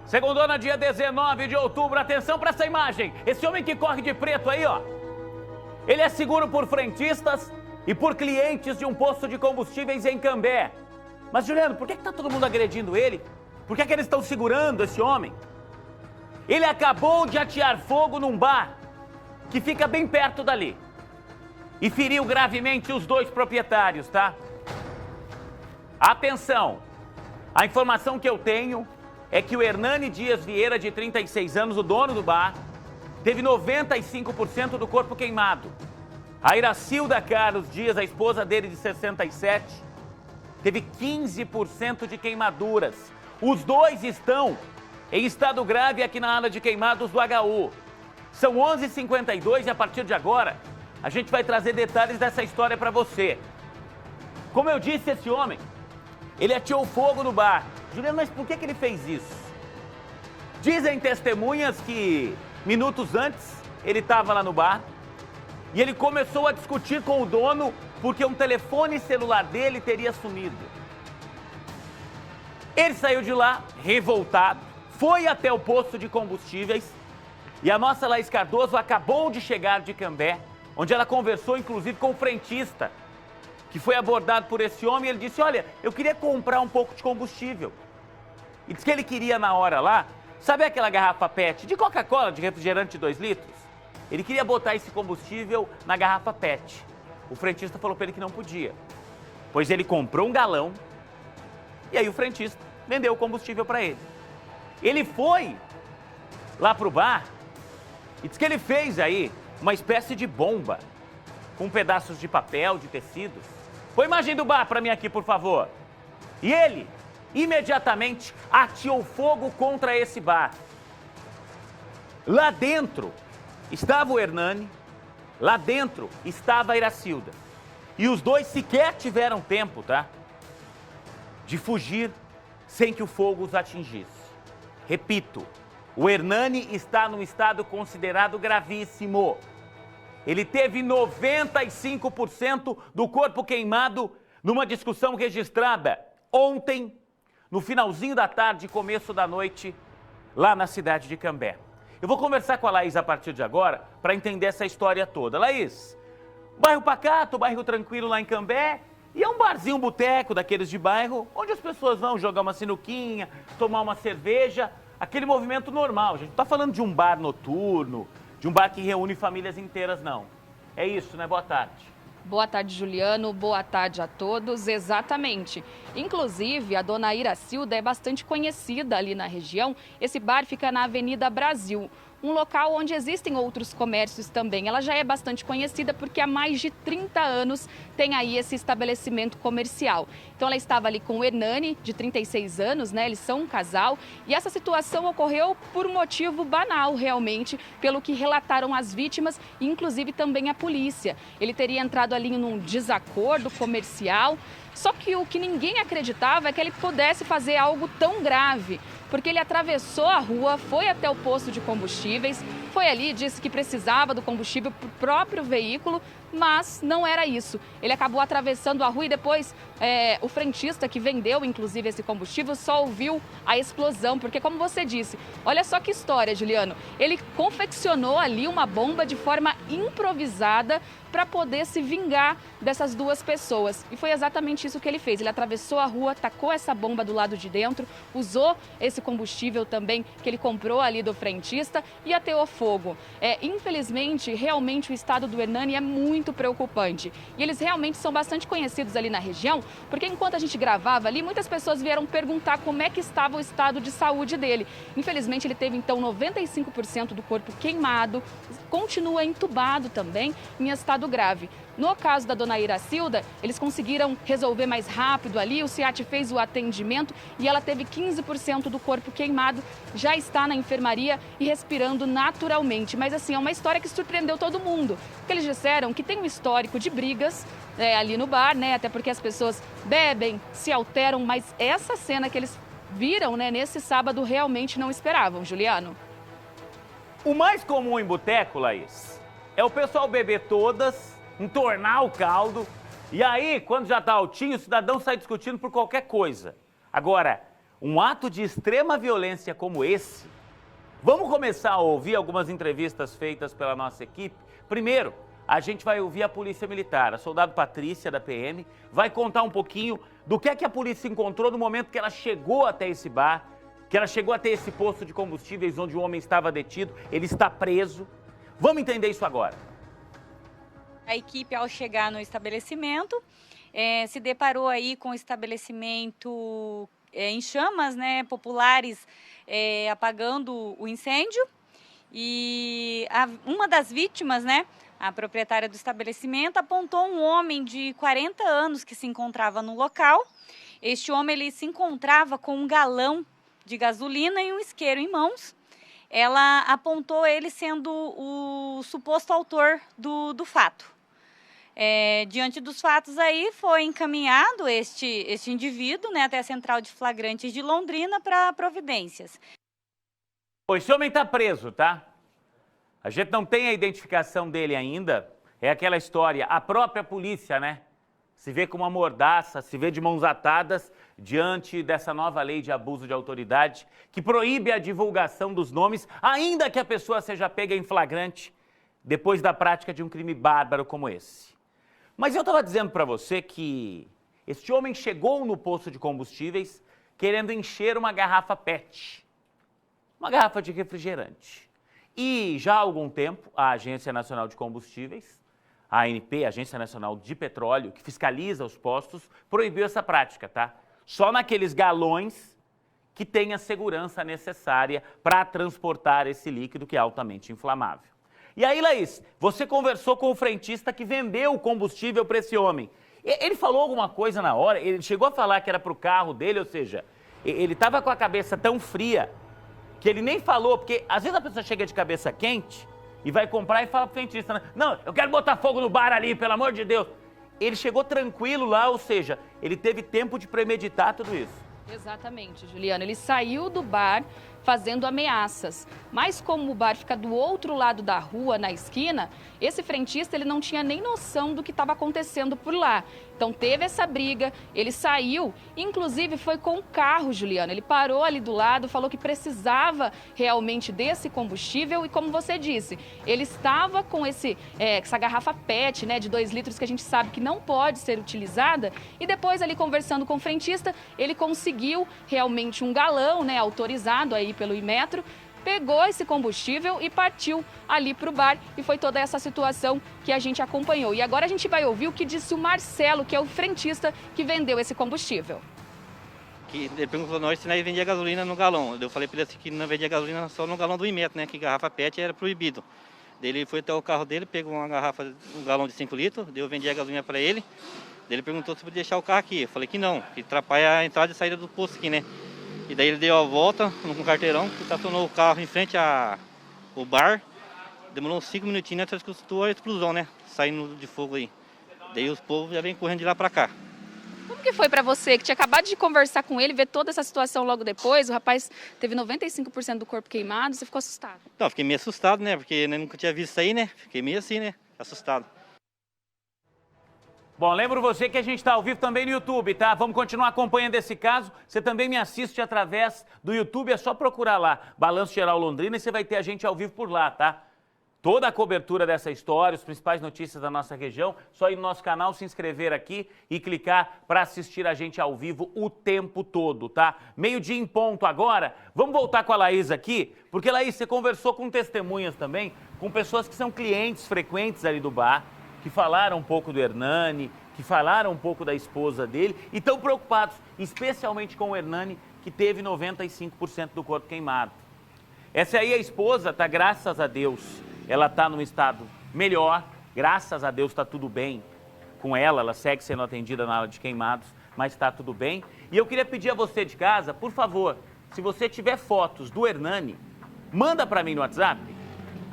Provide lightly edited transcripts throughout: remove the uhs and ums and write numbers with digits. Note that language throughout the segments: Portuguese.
Segundona, dia 19 de outubro. Atenção para essa imagem. Esse homem que corre de preto aí, ó. Ele é seguro por frentistas e por clientes de um posto de combustíveis em Cambé. Mas, Juliano, por que tá todo mundo agredindo ele? Por que eles estão segurando esse homem? Ele acabou de atear fogo num bar que fica bem perto dali. E feriu gravemente os dois proprietários, tá? Atenção! A informação que eu tenho é que o Hernani Dias Vieira, de 36 anos, o dono do bar, teve 95% do corpo queimado. A Iracilda Carlos Dias, a esposa dele, de 67, teve 15% de queimaduras. Os dois estão em estado grave aqui na ala de queimados do HU. São 11h52 e a partir de agora a gente vai trazer detalhes dessa história para você. Como eu disse, esse homem, ele ateou fogo no bar. Juliano, mas por que ele fez isso? Dizem testemunhas que minutos antes ele estava lá no bar e ele começou a discutir com o dono porque um telefone celular dele teria sumido. Ele saiu de lá revoltado, foi até o posto de combustíveis e a nossa Laís Cardoso acabou de chegar de Cambé, onde ela conversou inclusive com o frentista, que foi abordado por esse homem e ele disse, olha, eu queria comprar um pouco de combustível. E disse que ele queria na hora lá, sabe aquela garrafa PET de Coca-Cola, de refrigerante de 2 litros? Ele queria botar esse combustível na garrafa PET. O frentista falou para ele que não podia, pois ele comprou um galão e aí o frentista vendeu o combustível para ele. Ele foi lá pro bar e disse que ele fez aí uma espécie de bomba com pedaços de papel, de tecidos. Põe a imagem do bar para mim aqui, por favor. E ele imediatamente ateou fogo contra esse bar. Lá dentro estava o Hernani, lá dentro estava a Iracilda. E os dois sequer tiveram tempo, tá? De fugir sem que o fogo os atingisse. Repito, o Hernani está num estado considerado gravíssimo. Ele teve 95% do corpo queimado numa discussão registrada ontem, no finalzinho da tarde, começo da noite, lá na cidade de Cambé. Eu vou conversar com a Laís a partir de agora para entender essa história toda. Laís, bairro pacato, bairro tranquilo lá em Cambé, e é um barzinho, um boteco daqueles de bairro, onde as pessoas vão jogar uma sinuquinha, tomar uma cerveja, aquele movimento normal. A gente não está falando de um bar noturno, de um bar que reúne famílias inteiras, não. É isso, né? Boa tarde. Boa tarde, Juliano. Boa tarde a todos. Exatamente. Inclusive, a dona Iracilda é bastante conhecida ali na região. Esse bar fica na Avenida Brasil, um local onde existem outros comércios também. Ela já é bastante conhecida porque há mais de 30 anos tem aí esse estabelecimento comercial. Então ela estava ali com o Hernani, de 36 anos, né? Eles são um casal. E essa situação ocorreu por um motivo banal, realmente, pelo que relataram as vítimas e inclusive também a polícia. Ele teria entrado ali num desacordo comercial. Só que o que ninguém acreditava é que ele pudesse fazer algo tão grave, porque ele atravessou a rua, foi até o posto de combustíveis, foi ali, disse que precisava do combustível para o próprio veículo, mas não era isso. Ele acabou atravessando a rua e depois o frentista que vendeu, inclusive, esse combustível, só ouviu a explosão, porque como você disse, olha só que história, Juliano, ele confeccionou ali uma bomba de forma improvisada para poder se vingar dessas duas pessoas. E foi exatamente isso que ele fez. Ele atravessou a rua, tacou essa bomba do lado de dentro, usou esse combustível também que ele comprou ali do frentista e ateou fogo. Infelizmente, realmente o estado do Hernani é muito preocupante. E eles realmente são bastante conhecidos ali na região, porque enquanto a gente gravava ali, muitas pessoas vieram perguntar como é que estava o estado de saúde dele. Infelizmente, ele teve então 95% do corpo queimado, continua entubado também, em estado grave. No caso da dona Iracilda, eles conseguiram resolver mais rápido ali, o SEAT fez o atendimento e ela teve 15% do corpo queimado, já está na enfermaria e respirando naturalmente. Mas assim, é uma história que surpreendeu todo mundo, porque eles disseram que tem um histórico de brigas ali no bar, né? Até porque as pessoas bebem, se alteram, mas essa cena que eles viram, né, nesse sábado realmente não esperavam, Juliano. O mais comum em boteco, Laís, é o pessoal beber todas, entornar o caldo, e aí, quando já tá altinho, o cidadão sai discutindo por qualquer coisa. Agora, um ato de extrema violência como esse, vamos começar a ouvir algumas entrevistas feitas pela nossa equipe. Primeiro, a gente vai ouvir a Polícia Militar, a soldado Patrícia da PM, vai contar um pouquinho do que é que a polícia encontrou no momento que ela chegou até esse bar, que ela chegou até esse posto de combustíveis onde o homem estava detido, ele está preso. Vamos entender isso agora. A equipe, ao chegar no estabelecimento, se deparou aí com o estabelecimento em chamas, né, populares apagando o incêndio. E uma das vítimas, né, a proprietária do estabelecimento, apontou um homem de 40 anos que se encontrava no local. Este homem ele se encontrava com um galão de gasolina e um isqueiro em mãos. Ela apontou ele sendo o suposto autor do fato. Diante dos fatos aí, foi encaminhado este indivíduo, né, até a Central de Flagrantes de Londrina para providências. Esse homem está preso, tá? A gente não tem a identificação dele ainda. É aquela história, a própria polícia, né? Se vê com uma mordaça, se vê de mãos atadas diante dessa nova lei de abuso de autoridade que proíbe a divulgação dos nomes, ainda que a pessoa seja pega em flagrante depois da prática de um crime bárbaro como esse. Mas eu estava dizendo para você que este homem chegou no posto de combustíveis querendo encher uma garrafa PET, uma garrafa de refrigerante. E já há algum tempo, a Agência Nacional de Combustíveis, a ANP, Agência Nacional de Petróleo, que fiscaliza os postos, proibiu essa prática, tá? Só naqueles galões que têm a segurança necessária para transportar esse líquido que é altamente inflamável. E aí, Laís, você conversou com o frentista que vendeu o combustível para esse homem. Ele falou alguma coisa na hora? Ele chegou a falar que era para o carro dele, ou seja, ele estava com a cabeça tão fria que ele nem falou, porque às vezes a pessoa chega de cabeça quente e vai comprar e fala pro frentista, né? Não, eu quero botar fogo no bar ali, pelo amor de Deus. Ele chegou tranquilo lá, ou seja, ele teve tempo de premeditar tudo isso. Exatamente, Juliana. Ele saiu do bar fazendo ameaças. Mas como o bar fica do outro lado da rua, na esquina, esse frentista ele não tinha nem noção do que estava acontecendo por lá. Então teve essa briga, ele saiu, inclusive foi com o carro, Juliana. Ele parou ali do lado, falou que precisava realmente desse combustível e, como você disse, ele estava com essa garrafa PET, né, de 2 litros, que a gente sabe que não pode ser utilizada. E depois ali conversando com o frentista, ele conseguiu realmente um galão, né, autorizado aí pelo Imetro, pegou esse combustível e partiu ali para o bar, e foi toda essa situação que a gente acompanhou. E agora a gente vai ouvir o que disse o Marcelo, que é o frentista que vendeu esse combustível. Ele perguntou a nós se nós vendia gasolina no galão. Eu falei para ele assim que não vendia gasolina só no galão do Imetro, né, que garrafa PET era proibido. Ele foi até o carro dele, pegou uma garrafa, um galão de 5 litros, eu vendi a gasolina para ele. Ele perguntou se podia deixar o carro aqui. Eu falei que não, que atrapalha a entrada e saída do posto aqui, né. E daí ele deu a volta com um carteirão, estacionou o carro em frente ao bar. Demorou uns 5 minutinhos até que escutou a explosão, né? Saindo de fogo aí. Daí os povos já vêm correndo de lá pra cá. Como que foi pra você, que tinha acabado de conversar com ele, ver toda essa situação logo depois? O rapaz teve 95% do corpo queimado, você ficou assustado? Não, fiquei meio assustado, né? Porque eu nunca tinha visto isso aí, né? Fiquei meio assim, né? Assustado. Bom, lembro você que a gente está ao vivo também no YouTube, tá? Vamos continuar acompanhando esse caso. Você também me assiste através do YouTube, é só procurar lá, Balanço Geral Londrina, e você vai ter a gente ao vivo por lá, tá? Toda a cobertura dessa história, as principais notícias da nossa região, só ir no nosso canal, se inscrever aqui e clicar para assistir a gente ao vivo o tempo todo, tá? 12:00 em ponto agora. Vamos voltar com a Laís aqui, porque, Laís, você conversou com testemunhas também, com pessoas que são clientes frequentes ali do bar, que falaram um pouco do Hernani, que falaram um pouco da esposa dele e estão preocupados, especialmente com o Hernani, que teve 95% do corpo queimado. Essa aí é a esposa, tá? Graças a Deus, ela está num estado melhor, graças a Deus está tudo bem com ela, ela segue sendo atendida na área de queimados, mas está tudo bem. E eu queria pedir a você de casa, por favor, se você tiver fotos do Hernani, manda para mim no WhatsApp,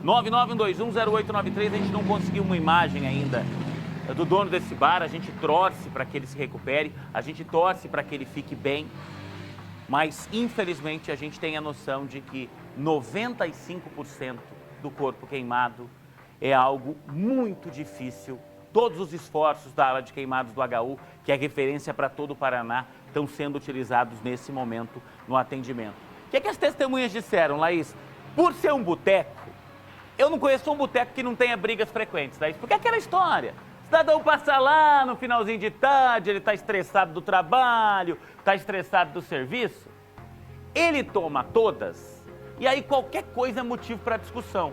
991210893, a gente não conseguiu uma imagem ainda do dono desse bar, a gente torce para que ele se recupere, a gente torce para que ele fique bem, mas infelizmente a gente tem a noção de que 95% do corpo queimado é algo muito difícil. Todos os esforços da ala de queimados do HU, que é referência para todo o Paraná, estão sendo utilizados nesse momento no atendimento. O que é que as testemunhas disseram, Laís? Por ser um boteco, eu não conheço um boteco que não tenha brigas frequentes, Laís, porque é aquela história. O cidadão passa lá no finalzinho de tarde, ele está estressado do trabalho, está estressado do serviço, ele toma todas, e aí qualquer coisa é motivo para discussão.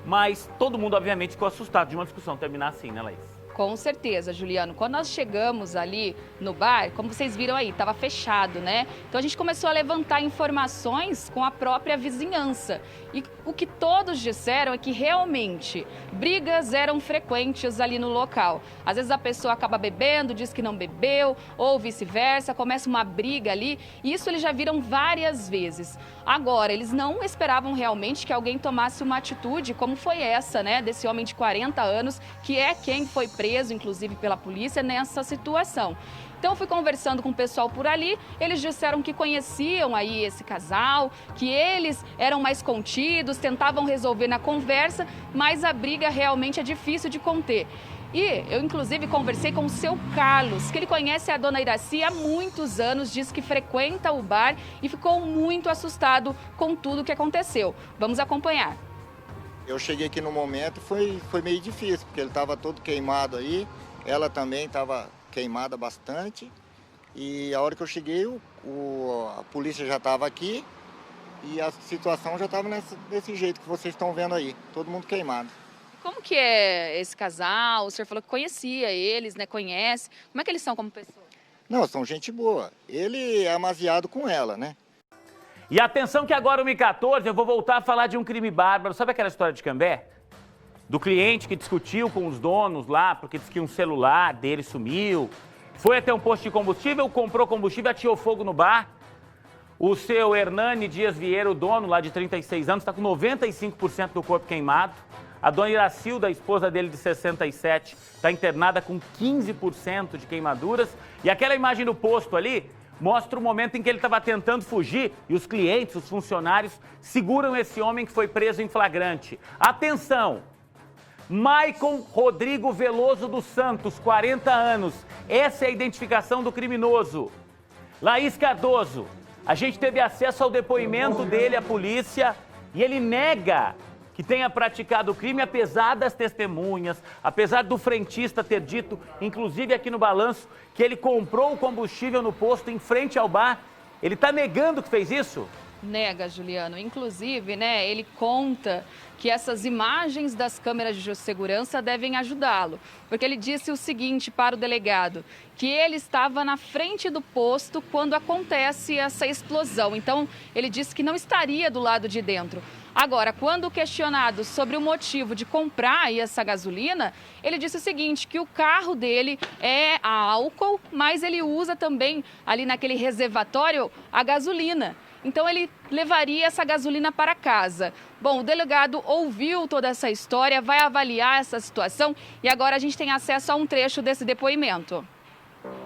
Mas todo mundo, obviamente, ficou assustado de uma discussão terminar assim, né, Laís? Com certeza, Juliano. Quando nós chegamos ali no bar, como vocês viram aí, estava fechado, né? Então a gente começou a levantar informações com a própria vizinhança. E o que todos disseram é que realmente brigas eram frequentes ali no local. Às vezes a pessoa acaba bebendo, diz que não bebeu, ou vice-versa, começa uma briga ali. E isso eles já viram várias vezes. Agora, eles não esperavam realmente que alguém tomasse uma atitude como foi essa, né? Desse homem de 40 anos, que é quem foi preso, inclusive, pela polícia nessa situação. Então, eu fui conversando com o pessoal por ali, eles disseram que conheciam aí esse casal, que eles eram mais contidos, tentavam resolver na conversa, mas a briga realmente é difícil de conter. E eu, inclusive, conversei com o seu Carlos, que ele conhece a dona Iraci há muitos anos, diz que frequenta o bar e ficou muito assustado com tudo que aconteceu. Vamos acompanhar. Eu cheguei aqui no momento, foi meio difícil, porque ele estava todo queimado aí, ela também estava queimada bastante. E a hora que eu cheguei, a polícia já estava aqui e a situação já estava desse jeito que vocês estão vendo aí, todo mundo queimado. Como que é esse casal? O senhor falou que conhecia eles, né? Conhece. Como é que eles são como pessoa? Não, são gente boa. Ele é amaziado com ela, né? E atenção que agora o Mi14, eu vou voltar a falar de um crime bárbaro. Sabe aquela história de Cambé? Do cliente que discutiu com os donos lá, porque disse que um celular dele sumiu. Foi até um posto de combustível, comprou combustível, atirou fogo no bar. O seu Hernani Dias Vieira, o dono lá de 36 anos, está com 95% do corpo queimado. A dona Iracilda, a esposa dele de 67, está internada com 15% de queimaduras. E aquela imagem do posto ali mostra o momento em que ele estava tentando fugir e os clientes, os funcionários, seguram esse homem que foi preso em flagrante. Atenção! Maicon Rodrigo Veloso dos Santos, 40 anos. Essa é a identificação do criminoso. Laís Cardoso, a gente teve acesso ao depoimento dele à polícia e ele nega que tenha praticado o crime, apesar das testemunhas, apesar do frentista ter dito, inclusive aqui no balanço, que ele comprou o combustível no posto em frente ao bar. Ele está negando que fez isso? Nega, Juliano. Inclusive, né, ele conta que essas imagens das câmeras de segurança devem ajudá-lo. Porque ele disse o seguinte para o delegado, que ele estava na frente do posto quando acontece essa explosão. Então, ele disse que não estaria do lado de dentro. Agora, quando questionado sobre o motivo de comprar essa gasolina, ele disse o seguinte, que o carro dele é a álcool, mas ele usa também ali naquele reservatório a gasolina. Então, ele levaria essa gasolina para casa. Bom, o delegado ouviu toda essa história, vai avaliar essa situação e agora a gente tem acesso a um trecho desse depoimento.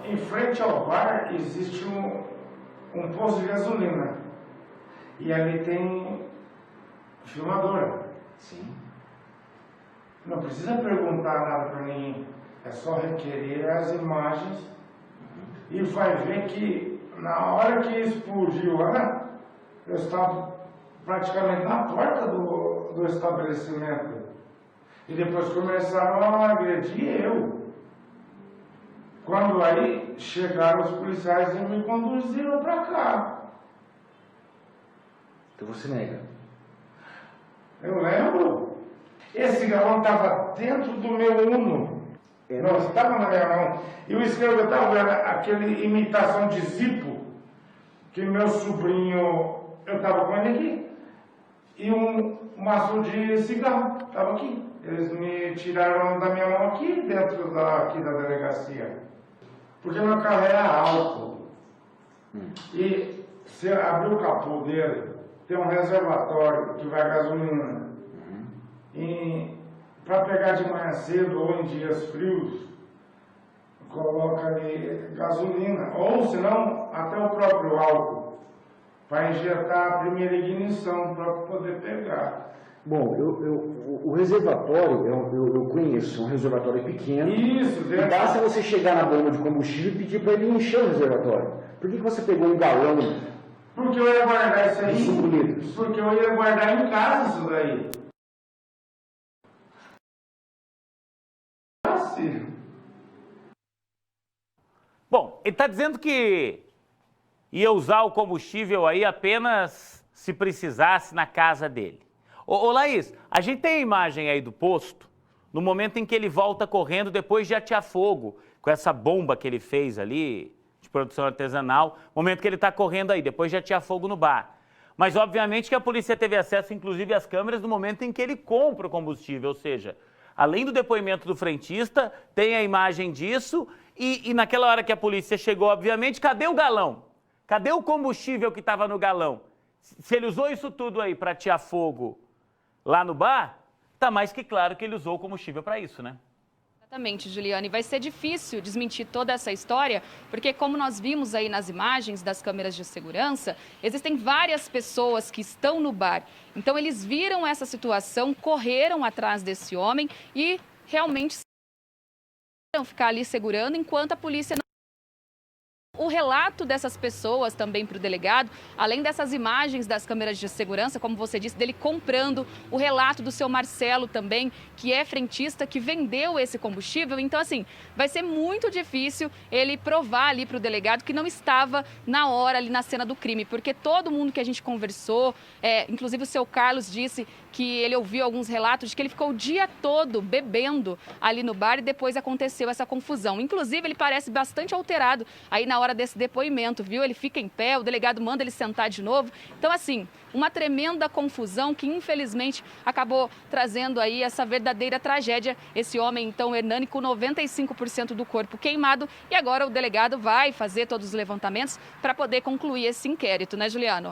Em frente ao bar existe um posto de gasolina e ali tem filmadora. Sim. Não precisa perguntar nada para ninguém, é só requerer as imagens e vai ver que na hora que explodiu lá, eu estava praticamente na porta do estabelecimento. E depois começaram a agredir eu. Quando aí chegaram os policiais e me conduziram para cá. Então você nega? Eu lembro. Esse galão estava dentro do meu Uno. Não estava na minha mão. E o isqueiro eu estava vendo aquele imitação de Zippo, que meu sobrinho... Eu estava com ele aqui, e um maço de cigarro estava aqui. Eles me tiraram da minha mão aqui, dentro da delegacia. Porque meu carro era álcool. E se abrir o capô dele, tem um reservatório que vai gasolina. E para pegar de manhã cedo ou em dias frios, coloca ali gasolina. Ou senão, até o próprio álcool, para injetar a primeira ignição, para poder pegar. Bom, o reservatório, eu conheço, um reservatório pequeno. Isso, E basta você chegar na bomba de combustível e pedir para ele encher o reservatório. Por que você pegou um galão Porque eu ia guardar isso aí. de 5 litros? Porque eu ia guardar em casa isso daí. Assim. Bom, ele está dizendo que ia usar o combustível aí apenas se precisasse na casa dele. Ô Laís, a gente tem a imagem aí do posto, no momento em que ele volta correndo depois de atear fogo, com essa bomba que ele fez ali, de produção artesanal, momento que ele está correndo aí, depois de atear fogo no bar. Mas obviamente que a polícia teve acesso, inclusive, às câmeras no momento em que ele compra o combustível, ou seja, além do depoimento do frentista, tem a imagem disso e naquela hora que a polícia chegou, obviamente, cadê o galão? Cadê o combustível que estava no galão? Se ele usou isso tudo aí para atear fogo lá no bar, tá mais que claro que ele usou o combustível para isso, né? Exatamente, Juliane. Vai ser difícil desmentir toda essa história, porque como nós vimos aí nas imagens das câmeras de segurança, existem várias pessoas que estão no bar. Então eles viram essa situação, correram atrás desse homem e realmente ficar ali segurando enquanto a polícia não... O relato dessas pessoas também para o delegado, além dessas imagens das câmeras de segurança, como você disse, dele comprando, o relato do seu Marcelo também, que é frentista, que vendeu esse combustível. Então, assim, vai ser muito difícil ele provar ali para o delegado que não estava na hora ali na cena do crime, porque todo mundo que a gente conversou, inclusive o seu Carlos disse que ele ouviu alguns relatos de que ele ficou o dia todo bebendo ali no bar e depois aconteceu essa confusão. Inclusive, ele parece bastante alterado aí na hora desse depoimento, viu? Ele fica em pé, o delegado manda ele sentar de novo. Então, assim, uma tremenda confusão que, infelizmente, acabou trazendo aí essa verdadeira tragédia. Esse homem, então, Hernani, com 95% do corpo queimado. E agora o delegado vai fazer todos os levantamentos para poder concluir esse inquérito, né, Juliano?